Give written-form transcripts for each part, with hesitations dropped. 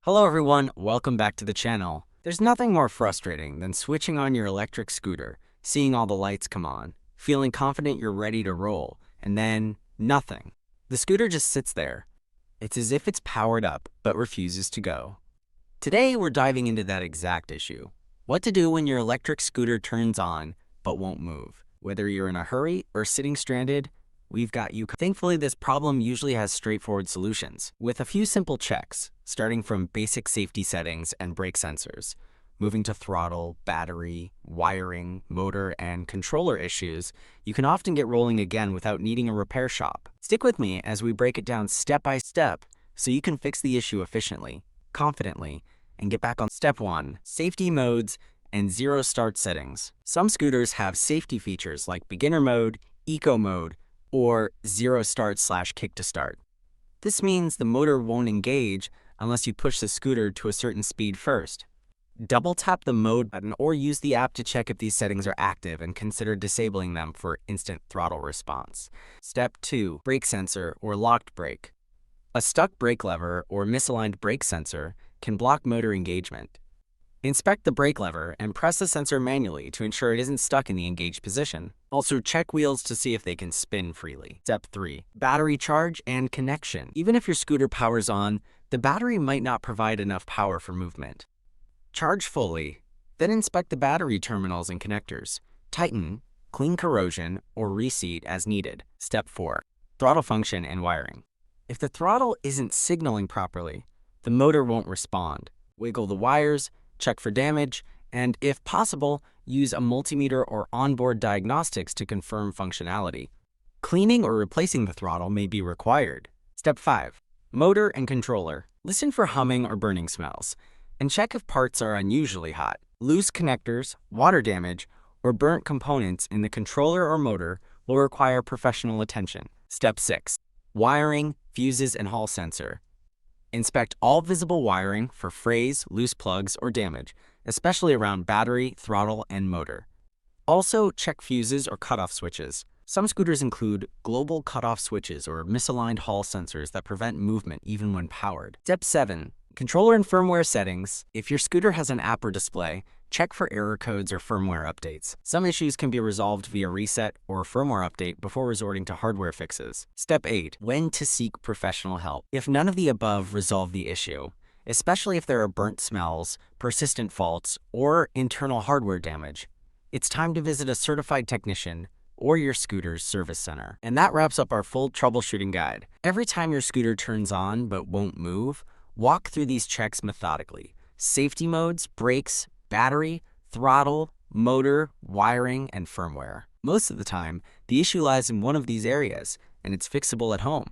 Hello everyone, welcome back to the channel. There's nothing more frustrating than switching on your electric scooter, seeing all the lights come on, feeling confident you're ready to roll, and then nothing. The scooter just sits there. It's as if it's powered up, but refuses to go. Today we're diving into that exact issue. What to do when your electric scooter turns on, but won't move. Whether you're in a hurry or sitting stranded, we've got you. Thankfully, this problem usually has straightforward solutions, with a few simple checks, starting from basic safety settings and brake sensors, moving to throttle, battery, wiring, motor, and controller issues. You can often get rolling again without needing a repair shop. Stick with me as we break it down step by step so you can fix the issue efficiently, confidently, and get back on. Step 1. Safety modes and zero start settings. Some scooters have safety features like beginner mode, eco mode, or zero start/kick to start. This means the motor won't engage unless you push the scooter to a certain speed first. Double tap the mode button or use the app to check if these settings are active and consider disabling them for instant throttle response. Step 2. Brake sensor or locked brake. A stuck brake lever or misaligned brake sensor can block motor engagement. Inspect the brake lever and press the sensor manually to ensure it isn't stuck in the engaged position. Also, check wheels to see if they can spin freely. Step 3. Battery charge and connection. Even if your scooter powers on, the battery might not provide enough power for movement. Charge fully, then inspect the battery terminals and connectors. Tighten, clean corrosion, or reseat as needed. Step 4. Throttle function and wiring. If the throttle isn't signaling properly, the motor won't respond. Wiggle the wires, check for damage, and if possible, use a multimeter or onboard diagnostics to confirm functionality. Cleaning or replacing the throttle may be required. Step 5. Motor and controller. Listen for humming or burning smells, and check if parts are unusually hot. Loose connectors, water damage, or burnt components in the controller or motor will require professional attention. Step 6. Wiring, fuses, and hall sensor. Inspect all visible wiring for frays, loose plugs, or damage, especially around battery, throttle, and motor. Also, check fuses or cutoff switches. Some scooters include global cutoff switches or misaligned hall sensors that prevent movement even when powered. Step 7. Controller and firmware settings. If your scooter has an app or display, check for error codes or firmware updates. Some issues can be resolved via reset or firmware update before resorting to hardware fixes. Step 8. When to seek professional help. If none of the above resolve the issue, especially if there are burnt smells, persistent faults, or internal hardware damage, it's time to visit a certified technician or your scooter's service center. And that wraps up our full troubleshooting guide. Every time your scooter turns on but won't move, walk through these checks methodically. Safety modes, brakes, battery, throttle, motor, wiring, and firmware. Most of the time, the issue lies in one of these areas, and it's fixable at home.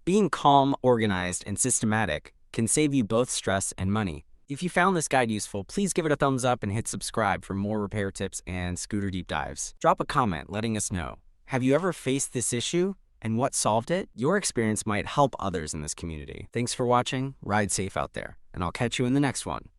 Being calm, organized, and systematic can save you both stress and money. If you found this guide useful, please give it a thumbs up and hit subscribe for more repair tips and scooter deep dives. Drop a comment letting us know. Have you ever faced this issue? And what solved it? Your experience might help others in this community. Thanks for watching, ride safe out there, and I'll catch you in the next one.